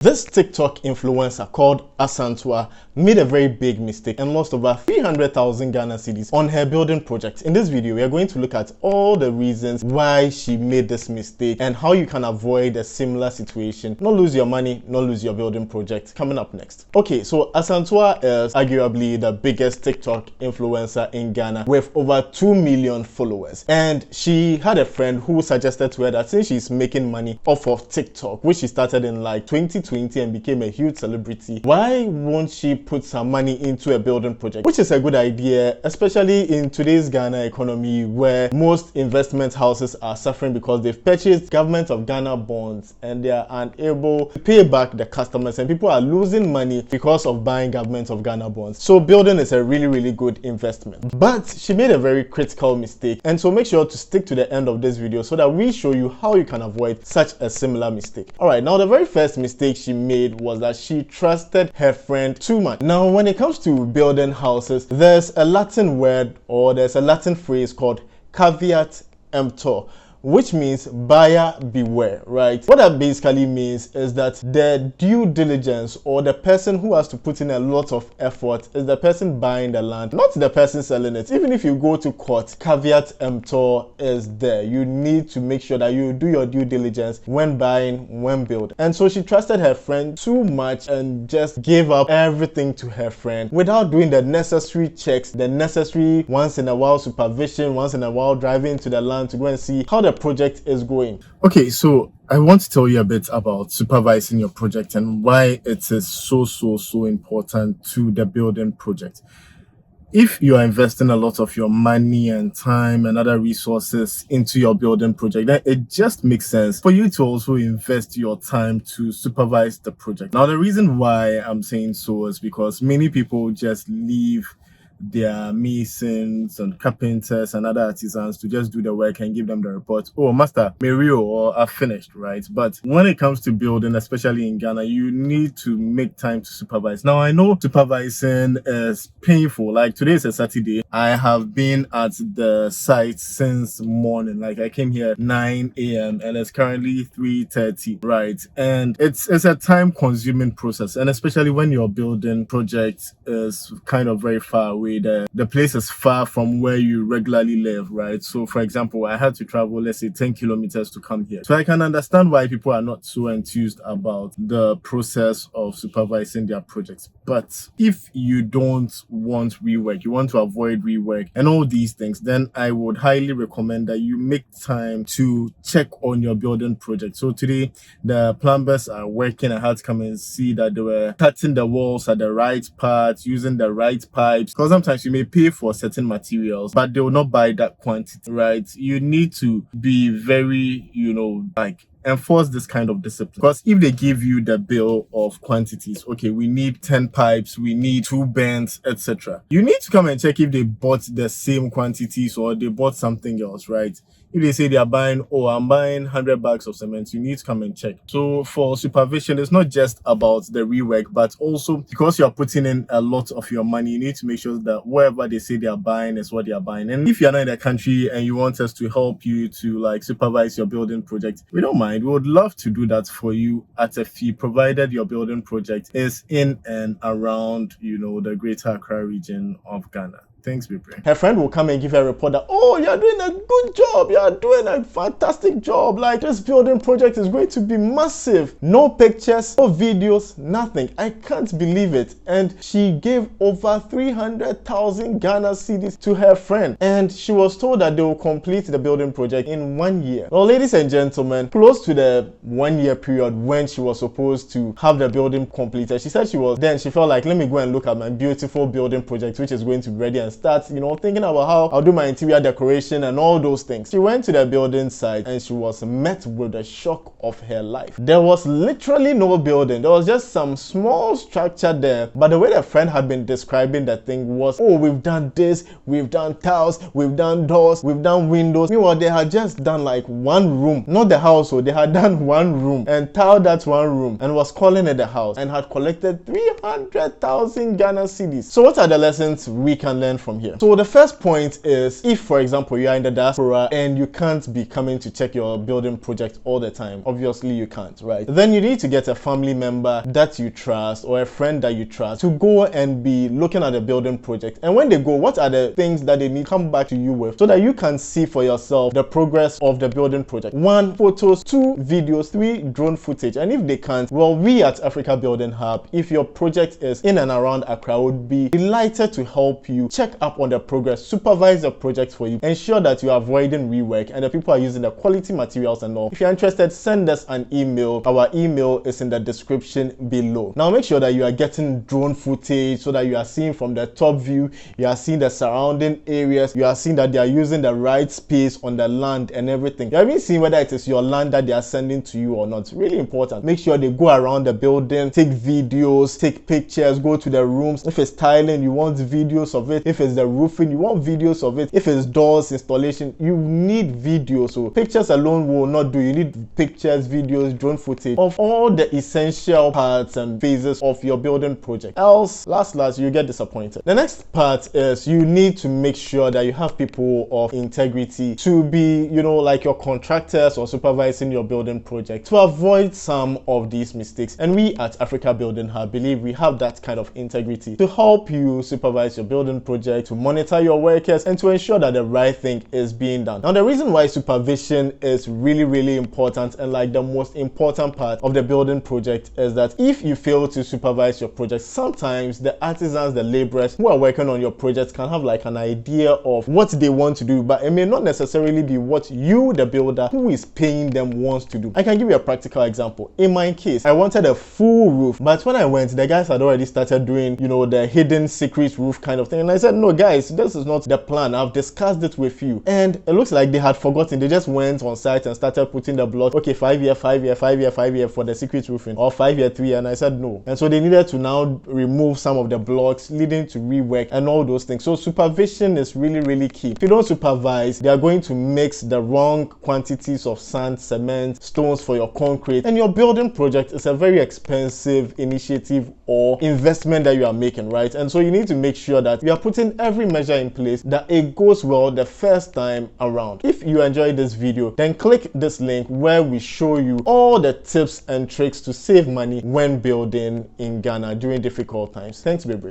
This TikTok influencer called Asantewaa made a very big mistake and lost over 300,000 Ghana cedis on her building project. In this video, we are going to look at all the reasons why she made this mistake and how you can avoid a similar situation, not lose your money, not lose your building project. Coming up next. Okay, so Asantewaa is arguably the biggest TikTok influencer in Ghana with over 2 million followers. And she had a friend who suggested to her that since she's making money off of TikTok, which she started in like 2020 and became a huge celebrity, why won't she put some money into a building project? Which is a good idea, especially in today's Ghana economy where most investment houses are suffering because they've purchased government of Ghana bonds and they are unable to pay back the customers, and people are losing money because of buying government of Ghana bonds. So building is a really good investment. But she made a very critical mistake, and so make sure to stick to the end of this video so that we show you how you can avoid such a similar mistake. Alright, now the very first mistake she made was that she trusted her friend too much. Now when it comes to building houses, there's a Latin word or there's a Latin phrase called caveat emptor, which means buyer beware, right? What that basically means is that the due diligence or the person who has to put in a lot of effort is the person buying the land, not the person selling it. Even if you go to court, caveat emptor is there. You need to make sure that you do your due diligence when buying, when building. And so she trusted her friend too much and just gave up everything to her friend without doing the necessary checks, the necessary once in a while supervision, once in a while driving to the land to go and see how the project is going. Okay, so I want to tell you a bit about supervising your project and why it is so important to the building project. If you are investing a lot of your money and time and other resources into your building project, then it just makes sense for you to also invest your time to supervise the project. Now, the reason why I'm saying so is because many people just leave their masons and carpenters and other artisans to just do the work and give them the report. Oh, master, Mario, or I've finished, right? But when it comes to building, especially in Ghana, you need to make time to supervise. Now, I know supervising is painful. Like today is a Saturday. I have been at the site since morning. Like I came here at 9 a.m. and it's currently 3:30, right? And it's a time-consuming process, and especially when your building project is kind of very far away. The place is far from where you regularly live, right? So for example, I had to travel, let's say 10 kilometers to come here. So I can understand why people are not so enthused about the process of supervising their projects. But if you don't want rework, you want to avoid rework and all these things, then I would highly recommend that you make time to check on your building project. So today the plumbers are working. I had to come and see that they were cutting the walls at the right part, using the right pipes, because sometimes you may pay for certain materials, but they will not buy that quantity, right? You need to be very, enforce this kind of discipline, because if they give you the bill of quantities, okay, we need 10 pipes, we need 2 bends, etc., you need to come and check if they bought the same quantities or they bought something else, right? If they say they are buying, oh, I'm buying 100 bags of cement, you need to come and check. So for supervision, it's not just about the rework, but also because you're putting in a lot of your money, you need to make sure that whatever they say they are buying is what they are buying. And if you're not in the country and you want us to help you to supervise your building project, we don't mind. We would love to do that for you at a fee, provided your building project is in and around, the greater Accra region of Ghana. Thanks, Bipre. Her friend will come and give her a report that, oh, you're doing a good job, you're doing a fantastic job, like this building project is going to be massive. No pictures, no videos, nothing. I can't believe it. And she gave over 300,000 Ghana cedis to her friend, and she was told that they will complete the building project in 1 year. Well, ladies and gentlemen, close to the 1 year period when she was supposed to have the building completed, she said she felt like, let me go and look at my beautiful building project, which is going to be ready, and start, thinking about how I'll do my interior decoration and all those things. She went to the building site and she was met with the shock of her life. There was literally no building. There was just some small structure there. But the way the friend had been describing the thing was, oh, we've done this, we've done tiles, we've done doors, we've done windows. Meanwhile, they had just done like one room, not the house. So they had done one room and tiled that one room and was calling it the house and had collected 300,000 Ghana cedis. So what are the lessons we can learn from here. So the first point is, if for example you are in the diaspora and you can't be coming to check your building project all the time, obviously you can't, right? Then you need to get a family member that you trust or a friend that you trust to go and be looking at the building project. And when they go, what are the things that they need to come back to you with so that you can see for yourself the progress of the building project? 1, photos. 2, videos. 3, drone footage. And if they can't, well, we at Africa Building Hub, if your project is in and around Accra, would be delighted to help you check up on the progress, supervise the project for you, ensure that you are avoiding rework and the people are using the quality materials and all. If you're interested, send us an email. Our email is in the description below. Now make sure that you are getting drone footage so that you are seeing from the top view, you are seeing the surrounding areas, you are seeing that they are using the right space on the land and everything. You are even seeing whether it is your land that they are sending to you or not. It's really important. Make sure they go around the building, take videos, take pictures, go to the rooms. If it's tiling, you want videos of it. If it's the roofing, you want videos of it. If it's doors installation, you need videos. So pictures alone will not do. You need pictures, videos, drone footage of all the essential parts and phases of your building project. Else, last you get disappointed. The next part is you need to make sure that you have people of integrity to be, like your contractors or supervising your building project to avoid some of these mistakes. And we at Africa Building Hub believe we have that kind of integrity to help you supervise your building project, to monitor your workers, and to ensure that the right thing is being done. Now, the reason why supervision is really important and like the most important part of the building project is that if you fail to supervise your project, sometimes the artisans, the laborers who are working on your project can have like an idea of what they want to do, but it may not necessarily be what you, the builder who is paying them, wants to do. I can give you a practical example. In my case, I wanted a full roof, but when I went, the guys had already started doing, the hidden secret roof kind of thing. And I said, no guys, this is not the plan. I've discussed it with you. And it looks like they had forgotten. They just went on site and started putting the block. Okay, 5 year, 5 year, 5 year, 5 year for the secret roofing, or 5 year, 3 year. And I said no. And so they needed to now remove some of the blocks, leading to rework and all those things. So supervision is really key. If you don't supervise, they are going to mix the wrong quantities of sand, cement, stones for your concrete, and your building project is a very expensive initiative or investment that you are making, right? And so you need to make sure that you are putting every measure in place that it goes well the first time around. If you enjoyed this video, then click this link where we show you all the tips and tricks to save money when building in Ghana during difficult times. Thanks, baby.